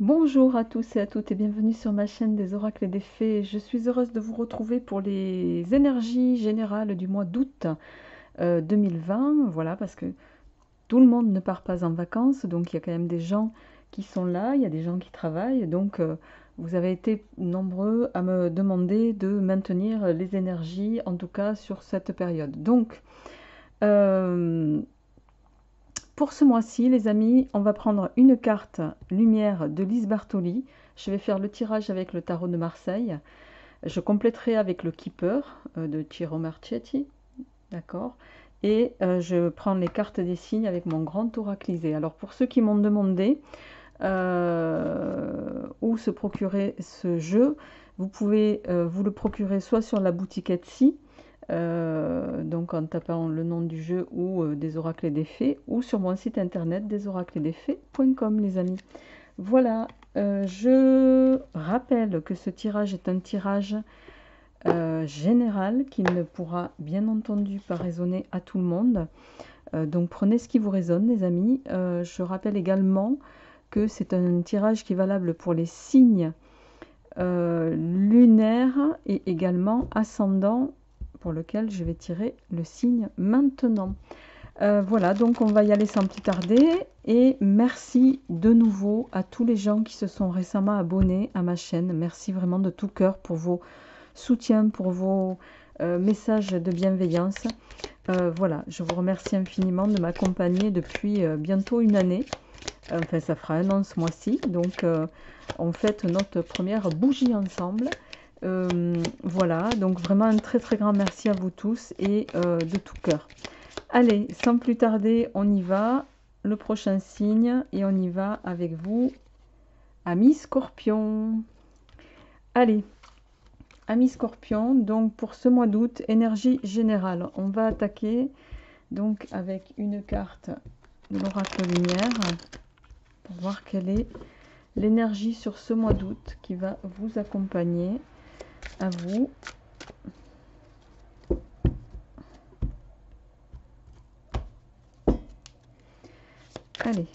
Bonjour à tous et à toutes et bienvenue sur ma chaîne des oracles et des fées. Je suis heureuse de vous retrouver pour les énergies générales du mois d'août 2020. Voilà, parce que tout le monde ne part pas en vacances, donc il y a quand même des gens qui sont là, il y a des gens qui travaillent, donc vous avez été nombreux à me demander de maintenir les énergies, en tout cas sur cette période. Donc, euh, pour ce mois-ci, les amis, on va prendre une carte lumière de Lise Bartoli. Je vais faire le tirage avec le tarot de Marseille. Je compléterai avec le Keeper de Ciro Marchetti. D'accord. Et je prends les cartes des signes avec mon grand oraclisé. Alors pour ceux qui m'ont demandé où se procurer ce jeu, vous pouvez vous le procurer soit sur la boutique Etsy, donc en tapant le nom du jeu ou des oracles et des fées, ou sur mon site internet desoraclesdesfées.com les amis. Voilà, je rappelle que ce tirage est un tirage général qui ne pourra bien entendu pas résonner à tout le monde. Donc prenez ce qui vous résonne les amis. Je rappelle également que c'est un tirage qui est valable pour les signes lunaires et également ascendant pour lequel je vais tirer le signe maintenant. Voilà, donc on va y aller sans plus tarder. Et merci de nouveau à tous les gens qui se sont récemment abonnés à ma chaîne. Merci vraiment de tout cœur pour vos soutiens, pour vos messages de bienveillance. Voilà, je vous remercie infiniment de m'accompagner depuis bientôt une année. Enfin, ça fera un an ce mois-ci. Donc, on fête notre première bougie ensemble. Voilà, donc vraiment un très très grand merci à vous tous et de tout cœur. Allez, sans plus tarder, on y va. Le prochain signe et on y va avec vous, amis Scorpion. Allez, amis Scorpion, donc pour ce mois d'août, énergie générale. On va attaquer donc avec une carte de l'oracle lumière pour voir quelle est l'énergie sur ce mois d'août qui va vous accompagner, à vous. Allez,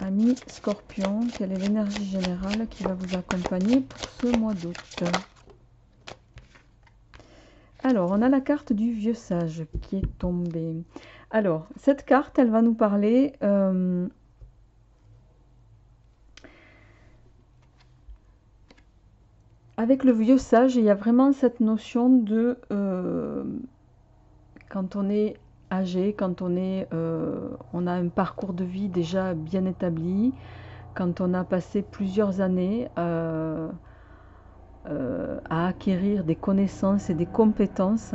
amis Scorpion, quelle est l'énergie générale qui va vous accompagner pour ce mois d'août? Alors, on a la carte du vieux sage qui est tombée. Alors, cette carte, elle va nous parler avec le vieux sage, il y a vraiment cette notion de quand on est âgé, quand on a un parcours de vie déjà bien établi, quand on a passé plusieurs années à acquérir des connaissances et des compétences,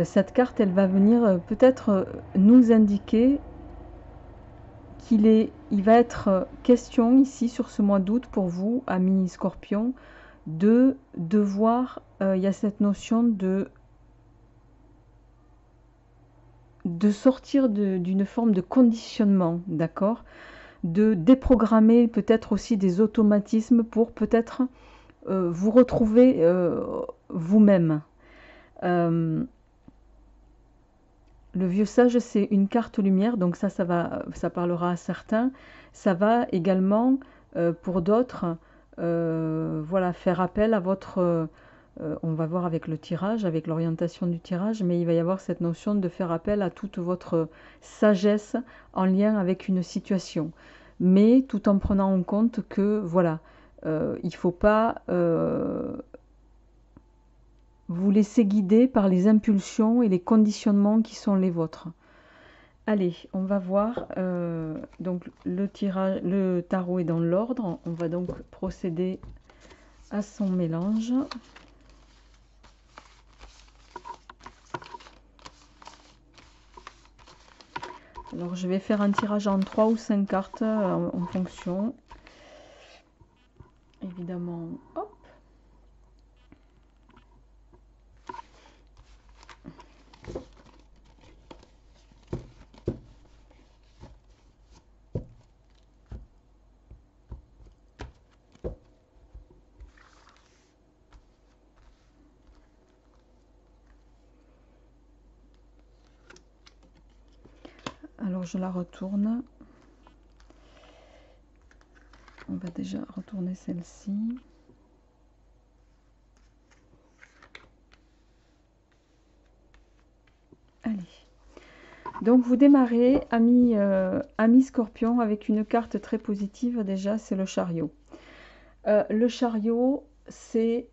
cette carte, elle va venir peut-être nous indiquer il va être question ici sur ce mois d'août pour vous, amis Scorpion, de devoir, il y a cette notion de sortir d'une forme de conditionnement, d'accord? De déprogrammer peut-être aussi des automatismes pour peut-être vous retrouver vous-même. Le vieux sage, c'est une carte lumière, donc ça parlera à certains. Ça va également, pour d'autres, voilà, faire appel à votre... on va voir avec le tirage, avec l'orientation du tirage, mais il va y avoir cette notion de faire appel à toute votre sagesse en lien avec une situation. Mais tout en prenant en compte que, voilà, il ne faut pas vous laisser guider par les impulsions et les conditionnements qui sont les vôtres. Allez, on va voir. Donc le tarot est dans l'ordre. On va donc procéder à son mélange. Alors je vais faire un tirage en 3 ou 5 cartes en fonction. Évidemment, hop. Alors je la retourne. On va déjà retourner celle-ci. Allez. Donc vous démarrez, ami Scorpion, avec une carte très positive déjà, c'est le chariot. Le chariot, c'est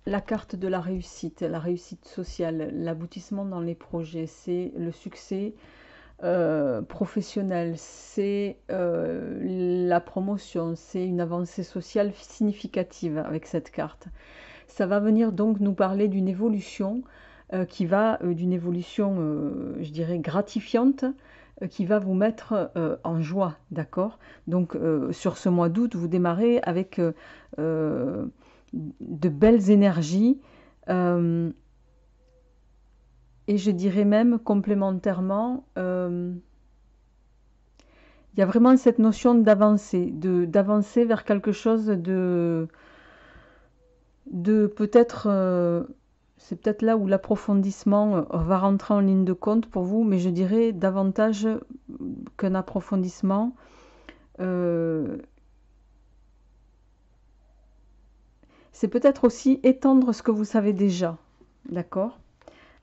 la carte de la réussite sociale, l'aboutissement dans les projets, c'est le succès professionnel, c'est la promotion, c'est une avancée sociale significative avec cette carte. Ça va venir donc nous parler d'une évolution qui va, d'une évolution, je dirais, gratifiante, qui va vous mettre en joie, d'accord? Donc sur ce mois d'août, vous démarrez avec de belles énergies, et je dirais même complémentairement, il y a vraiment cette notion d'avancer, d'avancer vers quelque chose de peut-être, c'est peut-être là où l'approfondissement va rentrer en ligne de compte pour vous, mais je dirais davantage qu'un approfondissement. C'est peut-être aussi étendre ce que vous savez déjà, d'accord?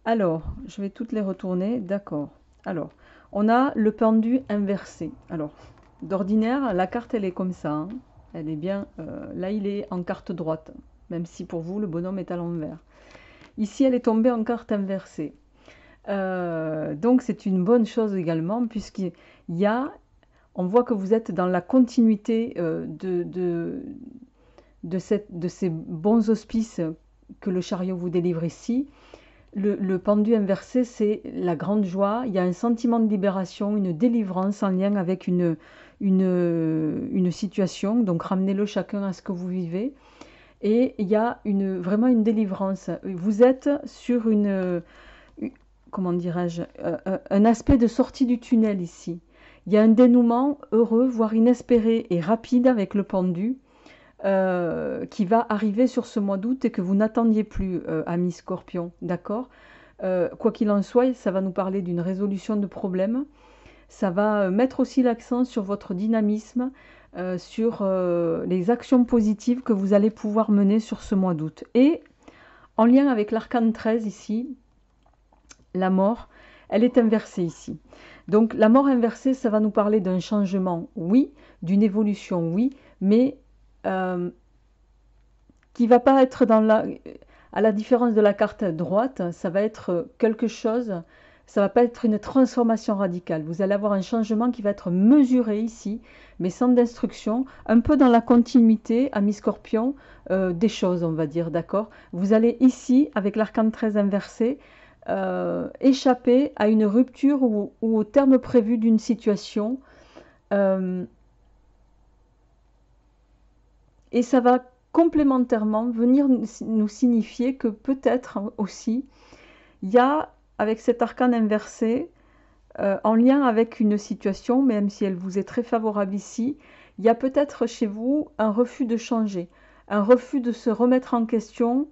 Alors, je vais toutes les retourner, d'accord. Alors, on a le pendu inversé. Alors, d'ordinaire, la carte, elle est comme ça, hein. Elle est bien, là, il est en carte droite, même si pour vous, le bonhomme est à l'envers. Ici, elle est tombée en carte inversée. Donc, c'est une bonne chose également, puisqu'il y a, on voit que vous êtes dans la continuité de ces bons auspices que le chariot vous délivre ici. Le pendu inversé, c'est la grande joie. Il y a un sentiment de libération, une délivrance en lien avec une situation. Donc, ramenez-le chacun à ce que vous vivez. Et il y a vraiment une délivrance. Vous êtes sur comment dirais-je, un aspect de sortie du tunnel ici. Il y a un dénouement heureux, voire inespéré et rapide avec le pendu, qui va arriver sur ce mois d'août et que vous n'attendiez plus, ami Scorpion, d'accord? Quoi qu'il en soit, ça va nous parler d'une résolution de problèmes. Ça va mettre aussi l'accent sur votre dynamisme, sur les actions positives que vous allez pouvoir mener sur ce mois d'août. Et en lien avec l'arcane 13 ici, la mort, elle est inversée ici. Donc la mort inversée, ça va nous parler d'un changement, oui, d'une évolution, oui, mais qui va pas être à la différence de la carte droite, ça va être quelque chose, ça va pas être une transformation radicale. Vous allez avoir un changement qui va être mesuré ici, mais sans d'instruction, un peu dans la continuité, ami Scorpion, des choses, on va dire, d'accord? Vous allez ici, avec l'arcane 13 inversé, échapper à une rupture ou au terme prévu d'une situation, et ça va complémentairement venir nous signifier que peut-être aussi, il y a, avec cet arcane inversé, en lien avec une situation, même si elle vous est très favorable ici, il y a peut-être chez vous un refus de changer, un refus de se remettre en question,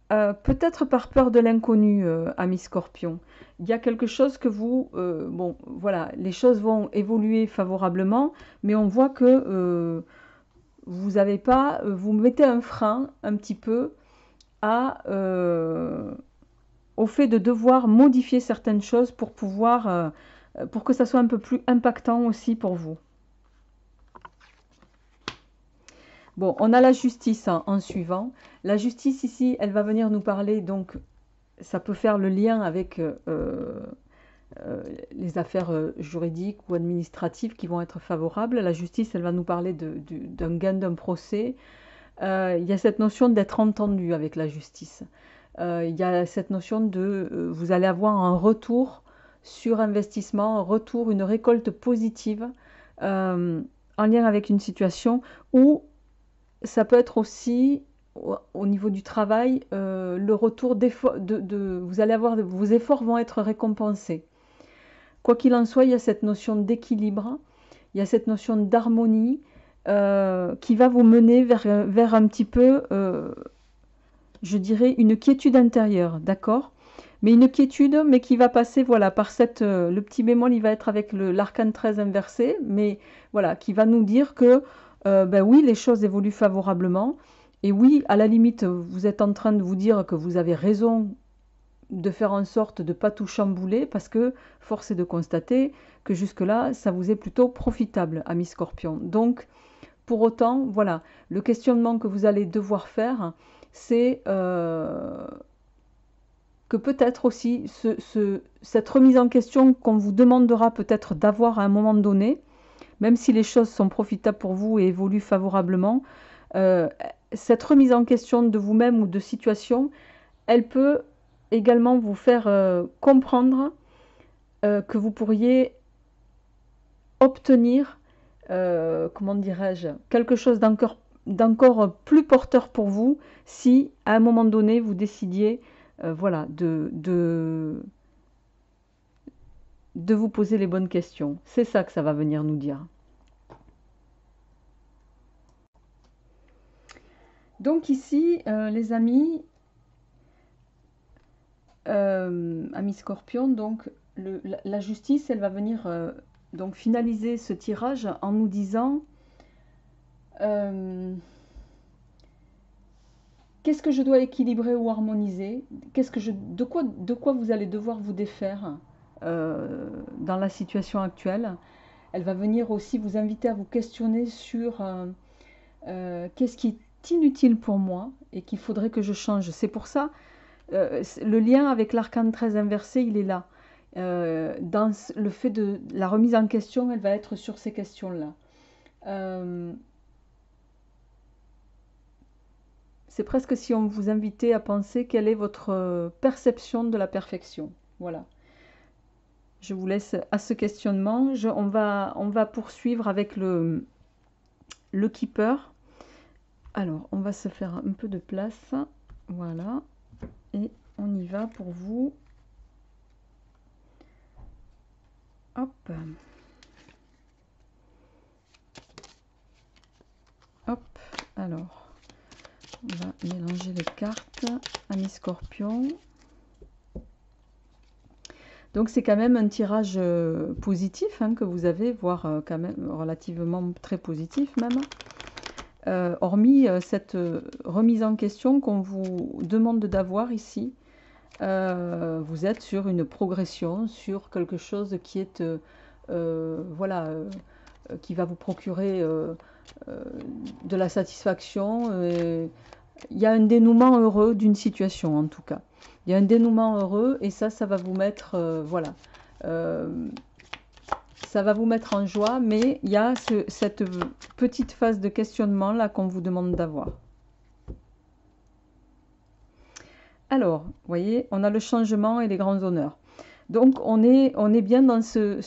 peut-être par peur de l'inconnu, ami Scorpion. Il y a quelque chose que vous... bon, voilà, les choses vont évoluer favorablement, mais on voit que vous avez pas... vous mettez un frein un petit peu au fait de devoir modifier certaines choses pour pouvoir... pour que ça soit un peu plus impactant aussi pour vous. Bon, on a la justice en suivant. La justice ici, elle va venir nous parler, donc ça peut faire le lien avec les affaires juridiques ou administratives qui vont être favorables. La justice, elle va nous parler d'un gain d'un procès. Il y a cette notion d'être entendu avec la justice. Il y a cette notion de vous allez avoir un retour sur investissement, un retour, une récolte positive en lien avec une situation où ça peut être aussi au niveau du travail, le retour vous allez avoir, vos efforts vont être récompensés. Quoi qu'il en soit, il y a cette notion d'équilibre, il y a cette notion d'harmonie qui va vous mener vers un petit peu, je dirais, une quiétude intérieure, d'accord? Mais une quiétude, mais qui va passer, voilà, par le petit bémol, il va être avec l'arcane 13 inversé, mais voilà, qui va nous dire que ben oui, les choses évoluent favorablement. Et oui, à la limite, vous êtes en train de vous dire que vous avez raison de faire en sorte de ne pas tout chambouler parce que force est de constater que jusque-là, ça vous est plutôt profitable, ami Scorpion. Donc, pour autant, voilà, le questionnement que vous allez devoir faire, c'est que peut-être aussi cette remise en question qu'on vous demandera peut-être d'avoir à un moment donné, même si les choses sont profitables pour vous et évoluent favorablement, euh, cette remise en question de vous-même ou de situation, elle peut également vous faire comprendre que vous pourriez obtenir, comment dirais-je, quelque chose d'encore plus porteur pour vous si à un moment donné vous décidiez voilà, de vous poser les bonnes questions. C'est ça que ça va venir nous dire. Donc ici, les amis, amis Scorpion, donc la justice, elle va venir donc finaliser ce tirage en nous disant qu'est-ce que je dois équilibrer ou harmoniser, de quoi vous allez devoir vous défaire dans la situation actuelle. Elle va venir aussi vous inviter à vous questionner sur qu'est-ce qui est inutile pour moi et qu'il faudrait que je change. C'est pour ça, le lien avec l'arcane 13 inversé, il est là. Dans le fait de la remise en question, elle va être sur ces questions-là. C'est presque si on vous invitait à penser quelle est votre perception de la perfection. Voilà. Je vous laisse à ce questionnement. On va poursuivre avec le keeper. Alors, on va se faire un peu de place. Voilà. Et on y va pour vous. Hop. Hop. Alors, on va mélanger les cartes. Ami Scorpion. Donc c'est quand même un tirage positif hein, que vous avez, voire quand même relativement très positif même. Hormis cette remise en question qu'on vous demande d'avoir ici, vous êtes sur une progression, sur quelque chose qui est, voilà, qui va vous procurer de la satisfaction. Il y a un dénouement heureux d'une situation en tout cas. Il y a un dénouement heureux et ça va vous mettre, voilà, ça va vous mettre en joie, mais il y a cette petite phase de questionnement là qu'on vous demande d'avoir. Alors, vous voyez, on a le changement et les grands honneurs. Donc, on est bien dans ces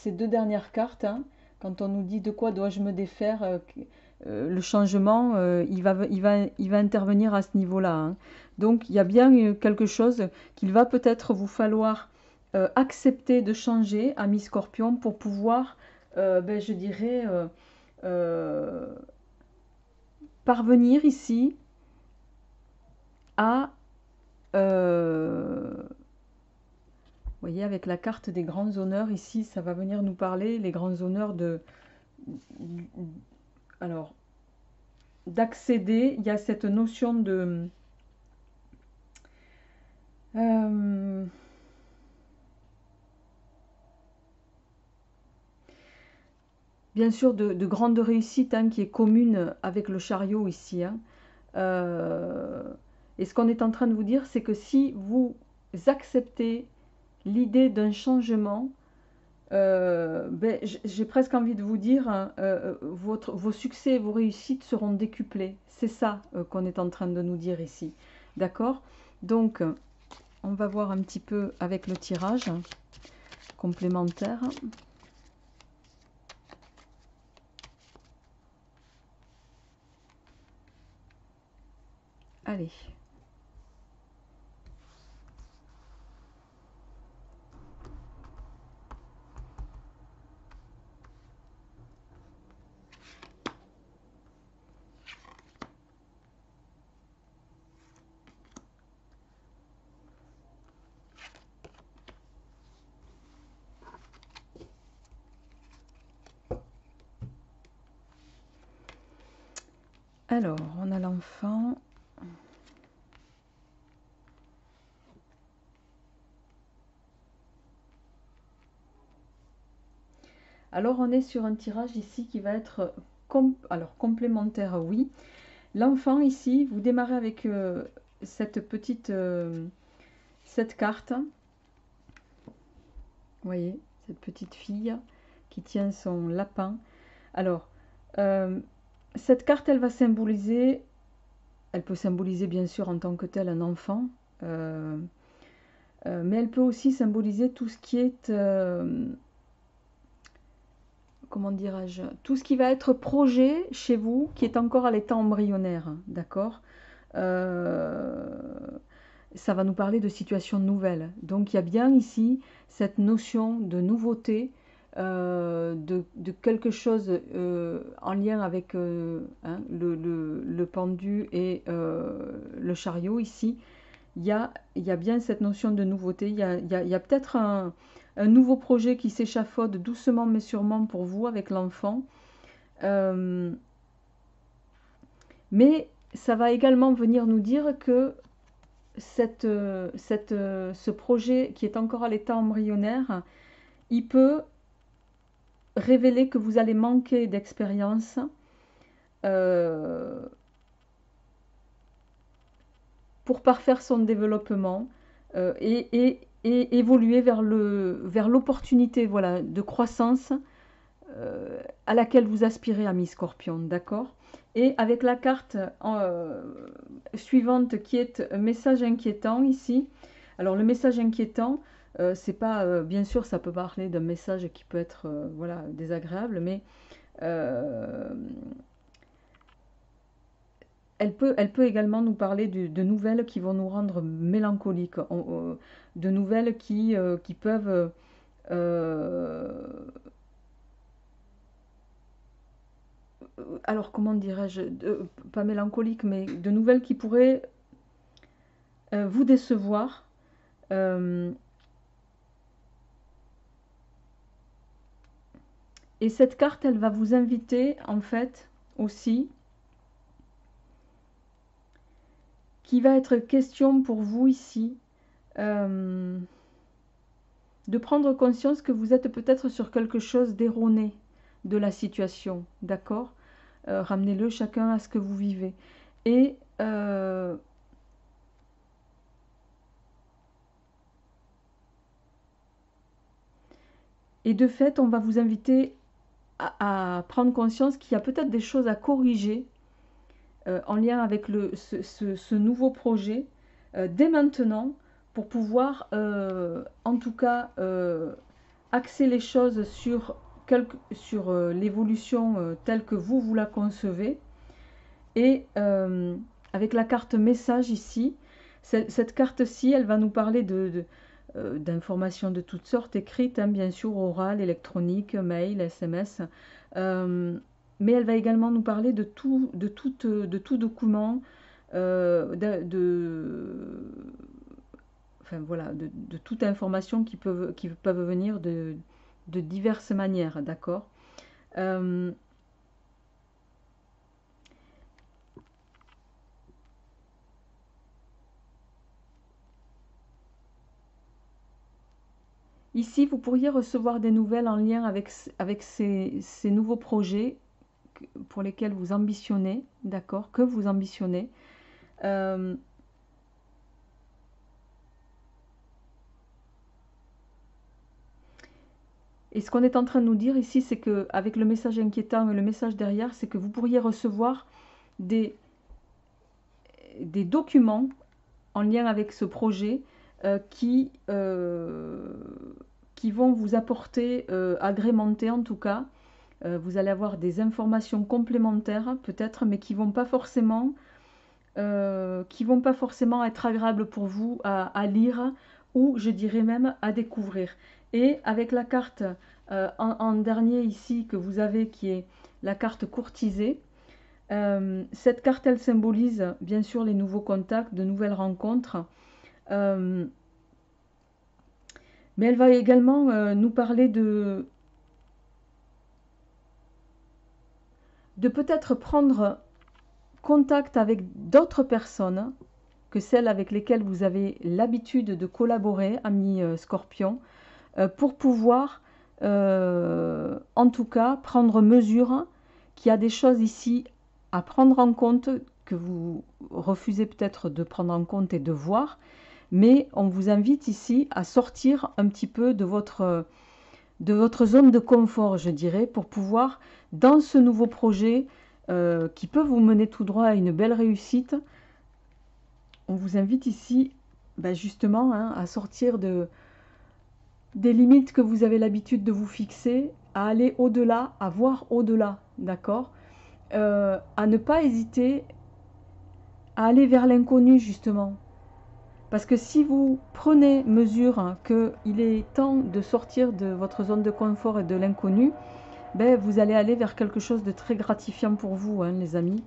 deux dernières cartes. Hein, quand on nous dit de quoi dois-je me défaire, le changement, il va intervenir à ce niveau-là. Hein. Donc, il y a bien quelque chose qu'il va peut-être vous falloir accepter de changer, ami Scorpion, pour pouvoir, ben, je dirais, euh, parvenir ici à... vous voyez, avec la carte des grands honneurs, ici, ça va venir nous parler, les grands honneurs alors, d'accéder, il y a cette notion de... bien sûr, de grande réussite hein, qui est commune avec le chariot ici. Hein. Et ce qu'on est en train de vous dire, c'est que si vous acceptez l'idée d'un changement, ben, j'ai presque envie de vous dire, hein, vos succès et vos réussites seront décuplés. C'est ça qu'on est en train de nous dire ici. D'accord? Donc, on va voir un petit peu avec le tirage complémentaire. Allez. Alors, on a l'enfant. Alors, on est sur un tirage ici qui va être complémentaire, oui. L'enfant ici, vous démarrez avec cette petite cette carte. Vous voyez, cette petite fille qui tient son lapin. Alors, cette carte, elle va symboliser, elle peut symboliser bien sûr en tant que tel un enfant, mais elle peut aussi symboliser tout ce qui est, comment dirais-je, tout ce qui va être projet chez vous, qui est encore à l'état embryonnaire, d'accord. Ça va nous parler de situations nouvelles. Donc il y a bien ici cette notion de nouveauté, de quelque chose en lien avec hein, le pendu et le chariot ici. Il y a bien cette notion de nouveauté. Il y a peut-être un nouveau projet qui s'échafaude doucement mais sûrement pour vous avec l'enfant. Mais ça va également venir nous dire que ce projet qui est encore à l'état embryonnaire, il peut révéler que vous allez manquer d'expérience pour parfaire son développement et évoluer vers l'opportunité voilà, de croissance à laquelle vous aspirez, ami Scorpion, d'accord. Et avec la carte suivante qui est un message inquiétant ici. Alors le message inquiétant, c'est pas, bien sûr, ça peut parler d'un message qui peut être voilà, désagréable, mais elle peut également nous parler de nouvelles qui vont nous rendre mélancoliques, de nouvelles qui peuvent alors comment dirais-je, pas mélancoliques, mais de nouvelles qui pourraient vous décevoir. Et cette carte, elle va vous inviter en fait aussi, qu'il va être question pour vous ici, de prendre conscience que vous êtes peut-être sur quelque chose d'erroné de la situation, d'accord. Ramenez-le chacun à ce que vous vivez. Et de fait, on va vous inviter à prendre conscience qu'il y a peut-être des choses à corriger en lien avec ce nouveau projet dès maintenant pour pouvoir en tout cas axer les choses sur l'évolution telle que vous la concevez. Et avec la carte message ici, cette carte-ci, elle va nous parler d'informations de toutes sortes, écrites, hein, bien sûr, orales, électroniques, mail, SMS. Mais elle va également nous parler de tout document, enfin, voilà, de toute information qui peuvent venir de diverses manières, d'accord. Ici, vous pourriez recevoir des nouvelles en lien avec ces nouveaux projets pour lesquels vous ambitionnez, d'accord, que vous ambitionnez. Et ce qu'on est en train de nous dire ici, c'est qu'avec le message inquiétant et le message derrière, c'est que vous pourriez recevoir des documents en lien avec ce projet qui vont vous apporter, agrémenter en tout cas, vous allez avoir des informations complémentaires peut-être, mais qui vont pas forcément être agréables pour vous à lire ou je dirais même à découvrir. Et avec la carte en dernier ici que vous avez qui est la carte courtisée, cette carte elle symbolise bien sûr les nouveaux contacts, de nouvelles rencontres, mais elle va également nous parler de peut-être prendre contact avec d'autres personnes que celles avec lesquelles vous avez l'habitude de collaborer, amis Scorpion, pour pouvoir, en tout cas, prendre mesure qu'il y a des choses ici à prendre en compte, que vous refusez peut-être de prendre en compte et de voir, mais on vous invite ici à sortir un petit peu de votre zone de confort, je dirais, pour pouvoir, dans ce nouveau projet qui peut vous mener tout droit à une belle réussite, on vous invite ici justement à sortir des limites que vous avez l'habitude de vous fixer, à aller au-delà, à voir au-delà, d'accord, à ne pas hésiter à aller vers l'inconnu, justement. Parce que si vous prenez mesure qu'il est temps de sortir de votre zone de confort et de l'inconnu, vous allez aller vers quelque chose de très gratifiant pour vous, les amis.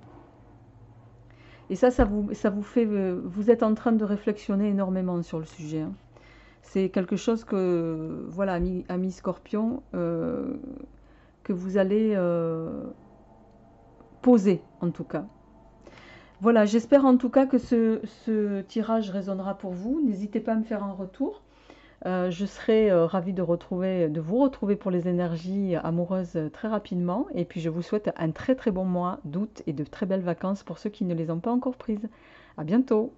Et ça vous fait... vous êtes en train de réflexionner énormément sur le sujet. C'est quelque chose que, voilà, amis Scorpion, que vous allez poser, en tout cas. Voilà, j'espère en tout cas que ce tirage résonnera pour vous. N'hésitez pas à me faire un retour. Je serai ravie de vous retrouver pour les énergies amoureuses très rapidement. Et puis je vous souhaite un très très bon mois d'août et de très belles vacances pour ceux qui ne les ont pas encore prises. À bientôt!